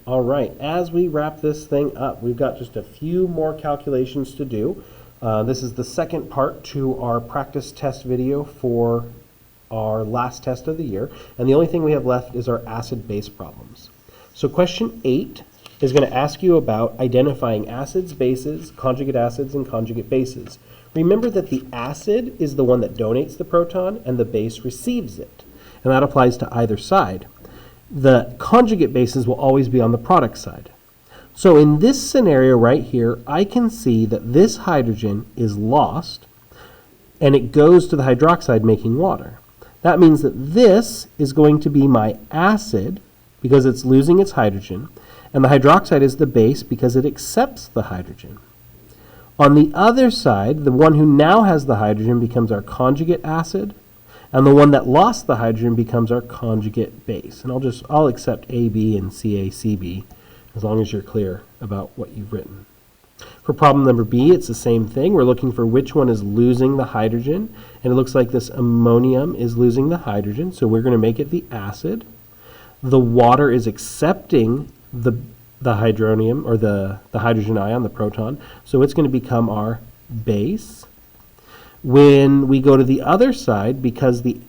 All right, as we wrap this thing up, we've got just a few more calculations to do. This is the second part to our practice test video for our last test of the year, and the only thing we have left is our acid-base problems. So question 8 is going to ask you about identifying acids, bases, conjugate acids, and conjugate bases. Remember that the acid is the one that donates the proton, and the base receives it, and that applies to either side. The conjugate bases will always be on the product side. So in this scenario right here, I can see that this hydrogen is lost and it goes to the hydroxide making water. That means that this is going to be my acid because it's losing its hydrogen, and the hydroxide is the base because it accepts the hydrogen. On the other side, the one who now has the hydrogen becomes our conjugate acid, and the one that lost the hydrogen becomes our conjugate base. And I'll accept AB and CA, CB, as long as you're clear about what you've written. For problem number B, it's the same thing. We're looking for which one is losing the hydrogen, and it looks like this ammonium is losing the hydrogen, so we're going to make it the acid. The water is accepting the hydronium, or the hydrogen ion, the proton, so it's going to become our base. When we go to the other side, because the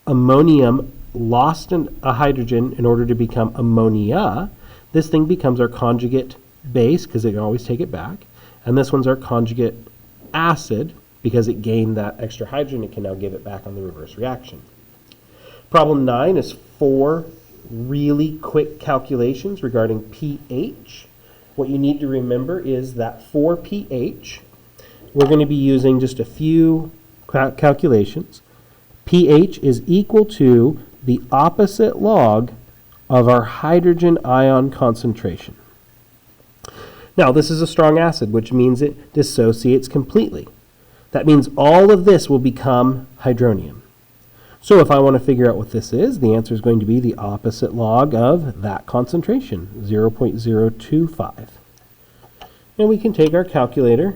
ammonium lost a hydrogen in order to become ammonia, this thing becomes our conjugate base because it can always take it back. And this one's our conjugate acid because it gained that extra hydrogen. It can now give it back on the reverse reaction. Problem 9 is 4 really quick calculations regarding pH. What you need to remember is that for pH, we're going to be using just a few calculations. pH is equal to the opposite log of our hydrogen ion concentration. Now, this is a strong acid, which means it dissociates completely. That means all of this will become hydronium. So if I want to figure out what this is, the answer is going to be the opposite log of that concentration, 0.025. And we can take our calculator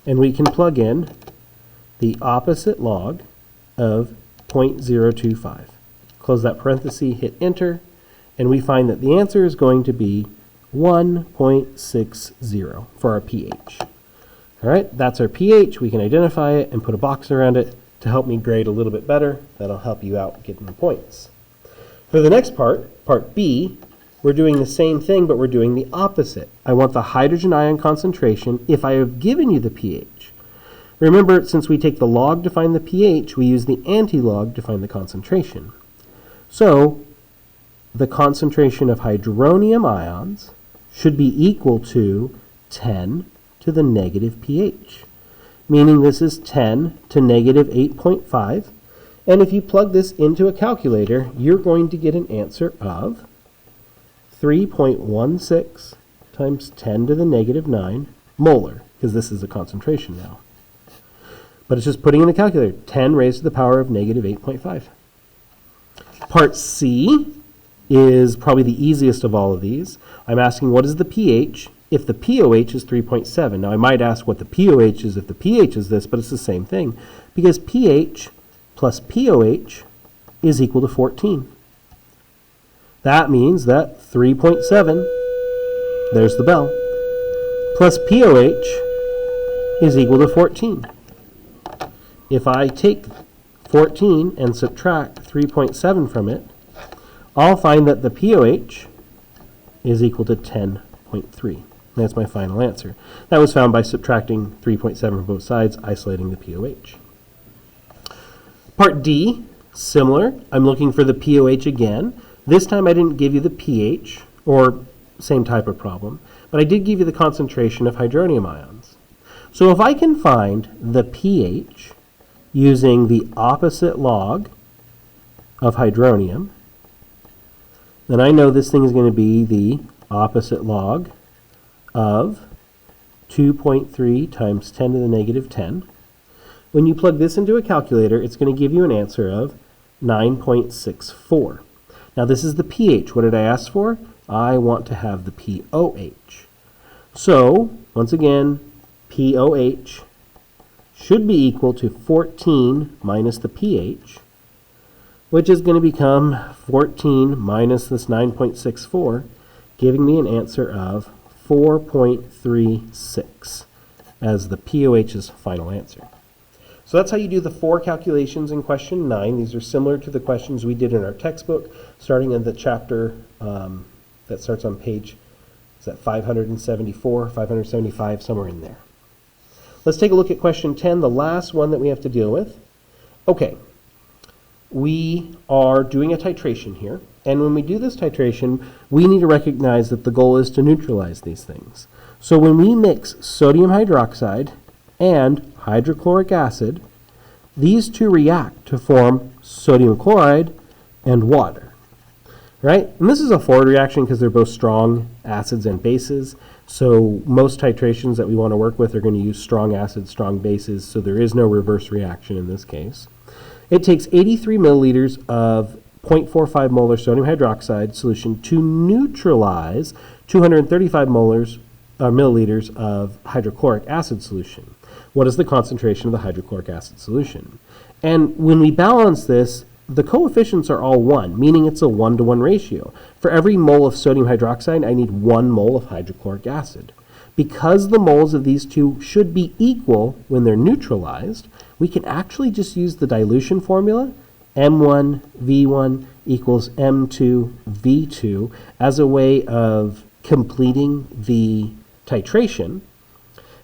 and we can plug in the opposite log of 0.025. Close that parenthesis, hit enter, and we find that the answer is going to be 1.60 for our pH. All right, that's our pH. We can identify it and put a box around it to help me grade a little bit better. That'll help you out getting the points. For the next part, part B, we're doing the same thing, but we're doing the opposite. I want the hydrogen ion concentration if I have given you the pH. Remember, since we take the log to find the pH, we use the anti-log to find the concentration. So, the concentration of hydronium ions should be equal to 10 to the negative pH, meaning this is 10 to negative 8.5. And if you plug this into a calculator, you're going to get an answer of 3.16 times 10 to the negative 9 molar, because this is a concentration now. But it's just putting in the calculator, 10 raised to the power of negative 8.5. Part C is probably the easiest of all of these. I'm asking what is the pH if the pOH is 3.7. Now I might ask what the pOH is if the pH is this, but it's the same thing, because pH plus pOH is equal to 14. That means that 3.7, there's the bell, plus pOH is equal to 14. If I take 14 and subtract 3.7 from it, I'll find that the pOH is equal to 10.3. That's my final answer. That was found by subtracting 3.7 from both sides, isolating the pOH. Part D, similar. I'm looking for the pOH again. This time I didn't give you the pH, or same type of problem, but I did give you the concentration of hydronium ions. So if I can find the pH using the opposite log of hydronium, then I know this thing is going to be the opposite log of 2.3 times 10 to the negative 10. When you plug this into a calculator, it's going to give you an answer of 9.64. Now this is the pH. What did I ask for? I want to have the pOH. So, once again, pOH should be equal to 14 minus the pH, which is going to become 14 minus this 9.64, giving me an answer of 4.36 as the POH's final answer. So that's how you do the 4 calculations in question 9. These are similar to the questions we did in our textbook, starting in the chapter that starts on page, is that 574, 575, somewhere in there. Let's take a look at question 10, the last one that we have to deal with. Okay, we are doing a titration here, and when we do this titration, we need to recognize that the goal is to neutralize these things. So when we mix sodium hydroxide and hydrochloric acid, these two react to form sodium chloride and water, right? And this is a forward reaction because they're both strong acids and bases. So most titrations that we want to work with are going to use strong acids, strong bases, so there is no reverse reaction in this case. It takes 83 milliliters of 0.45 molar sodium hydroxide solution to neutralize 235 milliliters of hydrochloric acid solution. What is the concentration of the hydrochloric acid solution? And when we balance this, the coefficients are all 1, meaning it's a 1-to-1 ratio. For every mole of sodium hydroxide, I need 1 mole of hydrochloric acid. Because the moles of these two should be equal when they're neutralized, we can actually just use the dilution formula, M1V1 equals M2V2, as a way of completing the titration.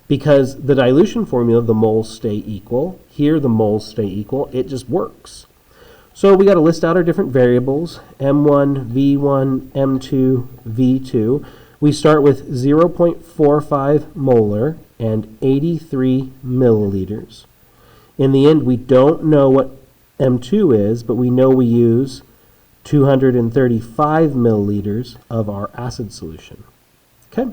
Because the dilution formula, the moles stay equal. Here, the moles stay equal. It just works. So we got to list out our different variables, M1, V1, M2, V2. We start with 0.45 molar and 83 milliliters. In the end, we don't know what M2 is, but we know we use 235 milliliters of our acid solution. Okay,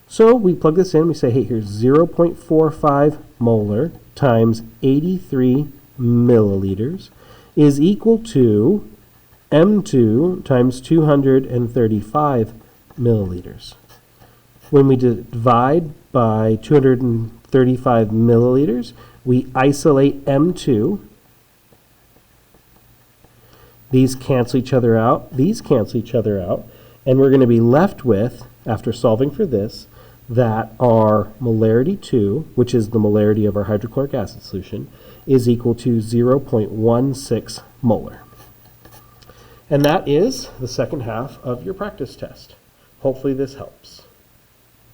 so we plug this in. We say, hey, here's 0.45 molar times 83 milliliters is equal to M2 times 235 milliliters. When we divide by 235 milliliters, we isolate M2. These cancel each other out. These cancel each other out. And we're going to be left with, after solving for this, that our molarity 2, which is the molarity of our hydrochloric acid solution, is equal to 0.16 molar. And that is the second half of your practice test. Hopefully this helps.